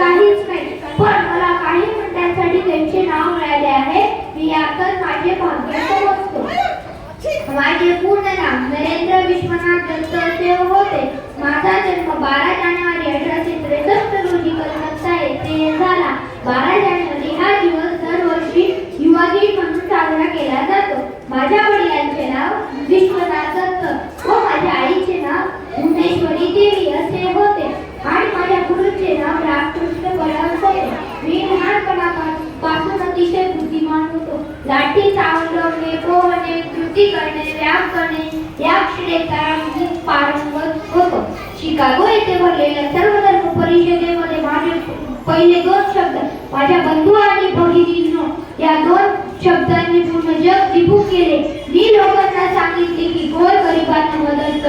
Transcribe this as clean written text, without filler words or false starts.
काहीच नाही, पण मला काही मिनिटांसाठी त्यांचे नाव मिळाले आहे. मी यातच माझे भाग्य समजतो. माझे पूर्ण नाव नरेंद्र विश्वनाथ दत्त असे होते. माझा जन्म 12 जानेवारी 1863 रोजी कलकत्ता येथे झाला. 12 जानेवारी हा दिवस दरवर्षी युवा दिन म्हणून साजरा केला जातो. माझ्या वडिलांचे नाव विश्वनाथ दत्त व माझ्या आईचे नाव भुवनेश्वरी देवी असे होते आणि माझ्या गुरुचे नाव रामकृष्ण बळवंत होते. मी लहानपणापासून अतिशय बुद्धिमान होतो. लाठी चालवणे, पोहणे, कृती करणे, व्यायाम करणे या क्षेत्रात मी पारंगत होतो. शिकागो येथे भरलेल्या सर्व धर्म परिषदेमध्ये माझे पहिले 2 शब्द माझ्या बंधू आणि भगिनींनो या 2 शब्दांनी पूर्ण जग दिपू केले. मी लोकांना सांगितले की गोरगरिबांना मदत